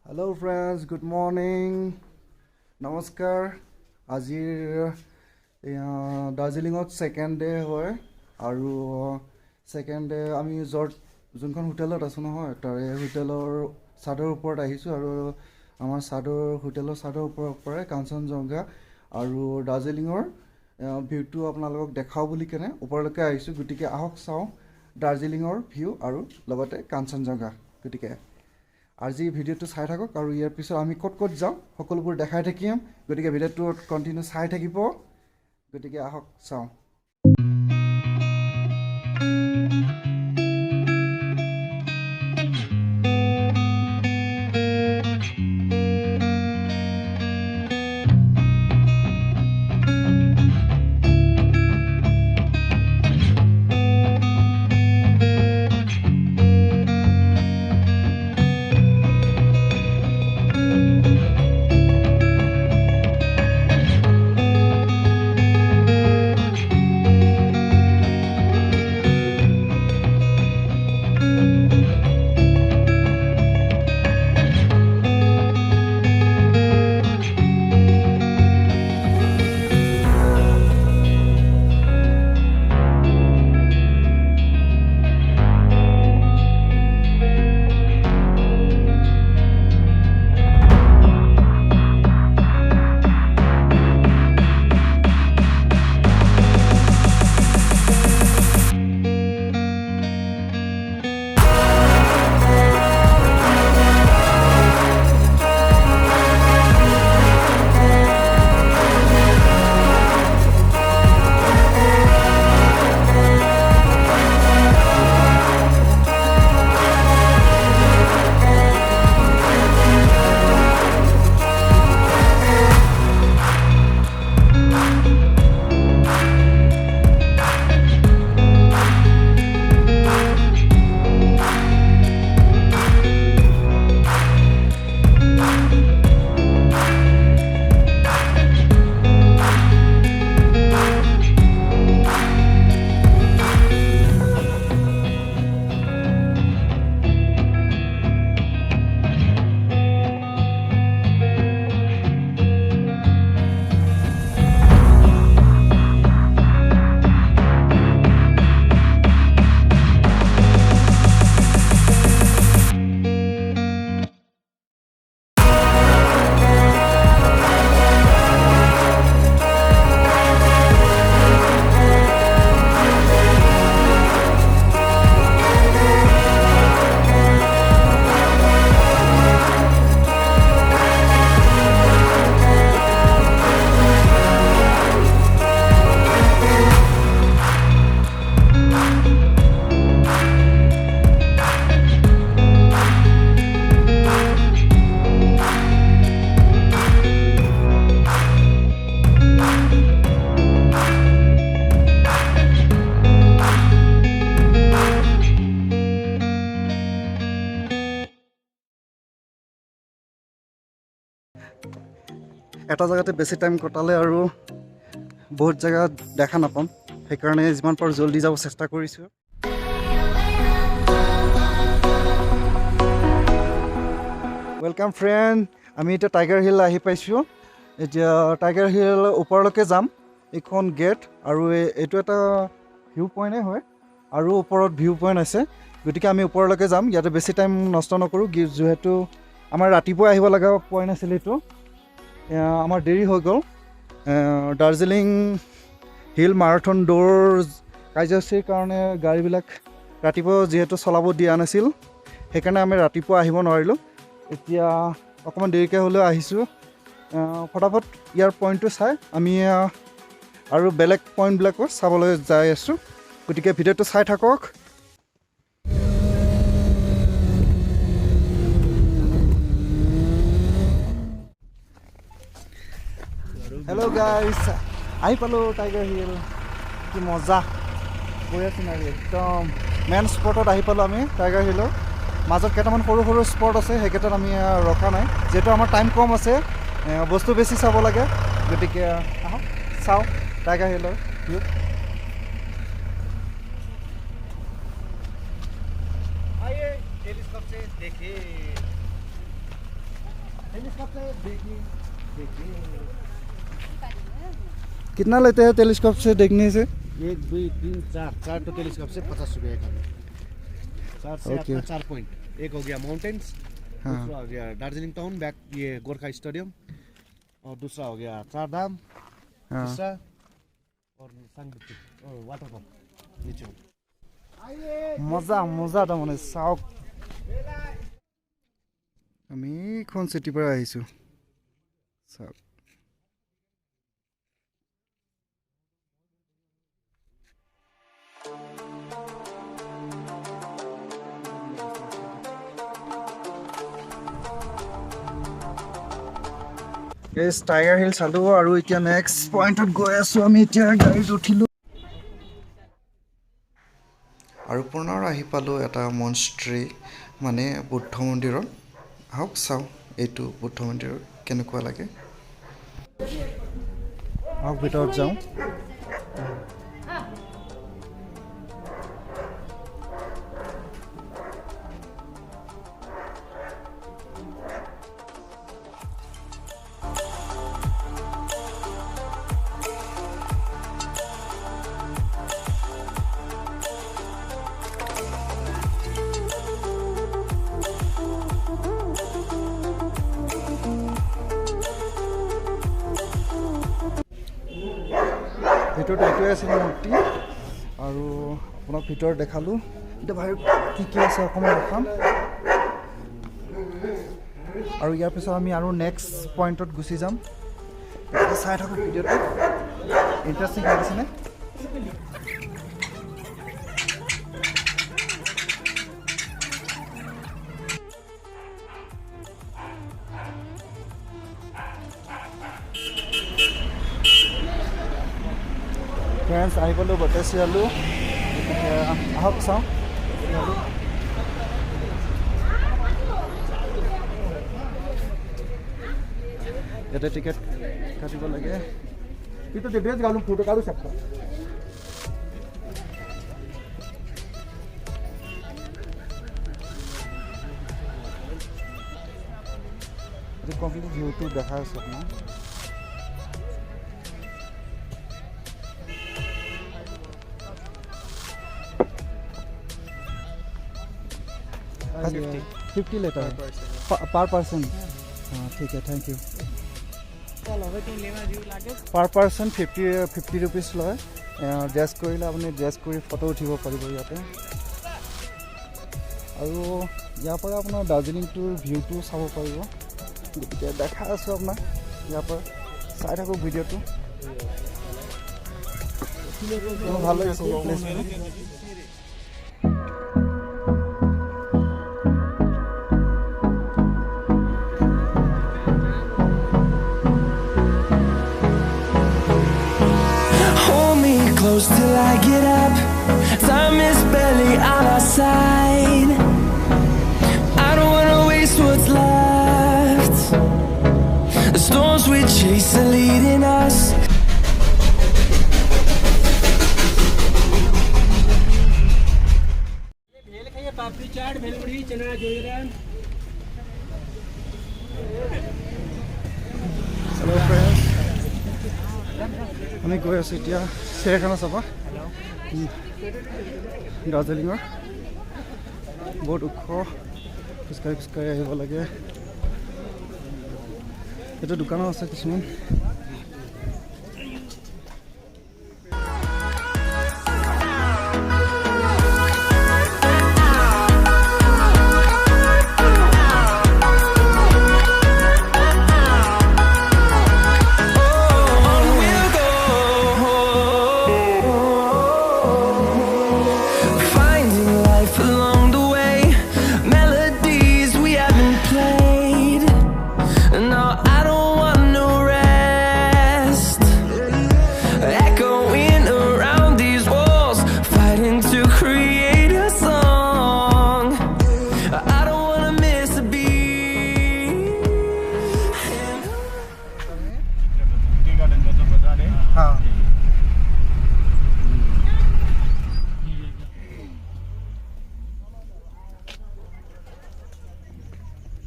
Hello friends, good morning. নমস্কাৰ আজিৰ দাৰ্জিলিঙত second day হয় আৰু ছেকেণ্ড ডে আমি যোনখন হোটেলত আছোঁ নহয় তাৰে হোটেলৰ ছাদৰ ওপৰত আহিছোঁ আৰু আমাৰ হোটেলৰ ছাদৰ ওপৰৰ পৰাই কাঞ্চনজংঘা আৰু দাৰ্জিলিঙৰ ভিউটো আপোনালোকক দেখাওঁ বুলি কেনে ওপৰলৈকে আহিছোঁ। গতিকে আহক চাওঁ দাৰ্জিলিঙৰ ভিউ আৰু লগতে কাঞ্চনজংঘা। গতিকে আজি ভিডিঅ'টো চাই থাকক আৰু ইয়াৰ পিছত আমি ক'ত ক'ত যাওঁ সকলোবোৰ দেখাই থাকিম। গতিকে ভিডিঅ'টো কণ্টিনিউ চাই থাকিব। গতিকে আহক চাওঁ। এটা জেগাতে বেছি টাইম কটালে আৰু বহুত জেগা দেখা নাপাম, সেইকাৰণে যিমান পাৰোঁ জল্দি যাব চেষ্টা কৰিছোঁ। ৱেলকাম ফ্ৰেণ্ড, আমি এতিয়া টাইগাৰ হিল আহি পাইছোঁ। এতিয়া টাইগাৰ হিল ওপৰলৈকে যাম। এইখন গেট আৰু এইটো এটা ভিউ পইণ্টেই হয় আৰু ওপৰত ভিউ পইণ্ট আছে। গতিকে আমি ওপৰলৈকে যাম। ইয়াতে বেছি টাইম নষ্ট নকৰোঁ, যিহেতু আমাৰ ৰাতিপুৱা আহিব লগা পইণ্ট আছিল এইটো। আমাৰ দেৰি হৈ গ'ল। দাৰ্জিলিং হিল মাৰাথন দৌৰ কাৰ্যসূচীৰ কাৰণে গাড়ীবিলাক ৰাতিপুৱা যিহেতু চলাব দিয়া নাছিল, সেইকাৰণে আমি ৰাতিপুৱা আহিব নোৱাৰিলোঁ। এতিয়া অকণমান দেৰিকৈ হ'লেও আহিছোঁ। ফটাফট ইয়াৰ পইণ্টটো চাই আমি আৰু বেলেগ পইণ্টবিলাকো চাবলৈ যাই আছোঁ। গতিকে ভিডিঅ'টো চাই থাকক। হেল্ল' গাইজ, আহি পালোঁ টাইগাৰ হিল। কি মজা, বঢ়িয়া চিনাৰী, একদম মেইন স্পটত আহি পালোঁ আমি টাইগাৰ হিলৰ। মাজত কেইটামান সৰু সৰু স্পট আছে, সেইকেইটাত আমি ৰখা নাই, যিহেতু আমাৰ টাইম কম আছে, বস্তু বেছি চাব লাগে। গতিকে আহক চাওঁ টাইগাৰ হিলৰ ভিউ। टेलीस्कोप से देखे। कितना लेते हैं टेलीस्कोप से देखने से? 1 2 3 4 4 तो टेलीस्कोप से 50 रुपये का। 4 से Okay. आपका 4 पॉइंट। एक हो गया माउंटेन्स, हाँ। दूसरा हो गया दार्जिलिंग टाउन बैक ये गोरखा स्टेडियम, और दूसरा हो गया चार धाम, हाँ। तीसरा और सांगटी और वाटरफॉल नीचे। मजा मजा त माने साउक আমি কোন সিটি পৰা আহিছো সাউক এস টাইগাৰ হিল চালো আৰু এতিয়া নেক্সট পইণ্টত গৈ আছো আমি এতিয়া গাড়ীত উঠিলো আৰু পুনৰ আহি পালো এটা মনস্ট্ৰী মানে বুদ্ধ মন্দিৰত আহক চাও এইটো বুদ্ধ মন্দিৰ কেনেকুৱা লাগে আহক ভিতৰত যাওঁ ভিতৰত এইটোৱে আছে মূৰ্তি আৰু আপোনাক ভিতৰত দেখালোঁ এতিয়া বাহিৰত কি কি আছে অকণমান দেখাম আৰু ইয়াৰ পিছত আমি আৰু নেক্সট পইণ্টত গুচি যাম চাই থাকোঁ ভিডিঅ'টো ইণ্টাৰেষ্টিং লাগিছেনে ফ্ৰেণ্ডছ আহি পালোঁ বটেচিয়ালোঁ আহক চাওঁ ইয়াতে টিকেট কাটিব লাগে কিন্তু ड्रेस घालून फोटो काढू शकता कम्प्लिट ভিউটো দেখা আছে আপোনাৰ $50 लेता है पर पर्सन हाँ ठीक है thank you per person 50 rupees लय ड्रेस কৰিলে আপুনি ড্ৰেছ কৰি ফটো উঠিব পাৰিব ইয়াতে আৰু ইয়াৰ পৰা আপোনাৰ দাৰ্জিলিংটোৰ ভিউটো চাব পাৰিব গতিকে দেখা আছোঁ আপোনাক ইয়াৰ পৰা চাই থাকক ভিডিঅ'টো ভাল লাগিছে প্লেচটো Close till I get up. Time is barely on our side. I don't wanna waste what's left. The storms we chase are leading us. पापड़ी चाट भेलपुरी चना जोईरान हेलो फ्रेंड्स আমি গৈ আছোঁ এতিয়া চিৰিয়াখানা চাব দাৰ্জিলিঙৰ বহুত ওখ খোজকাঢ়ি আহিব লাগে এইটো দোকানো আছে কিছুমান No, I don't want no rest.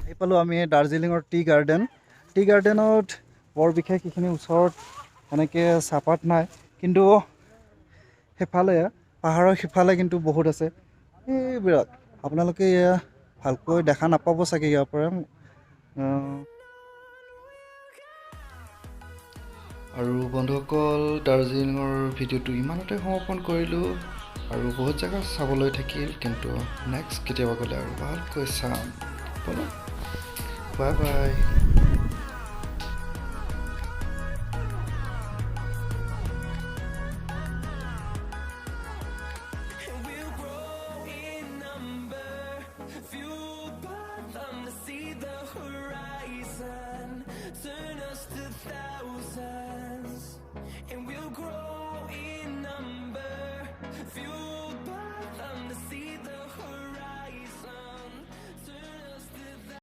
আহি পালোঁ আমি দাৰ্জিলিঙৰ টি গাৰ্ডেনত বৰ বিশেষ এইখিনি ওচৰত এনেকৈ চাহপাত নাই, কিন্তু সেইফালে পাহাৰৰ সিফালে কিন্তু বহুত আছে। এইবিলাক আপোনালোকে ভালকৈ দেখা নাপাব চাগে ইয়াৰ পৰা। আৰু বন্ধুসকল, দাৰ্জিলিঙৰ ভিডিঅ'টো ইমানতে সমাপন কৰিলোঁ। আৰু বহুত জেগা চাবলৈ থাকিল, কিন্তু নেক্সট কেতিয়াবা গ'লে আৰু ভালকৈ চাম। Bye bye.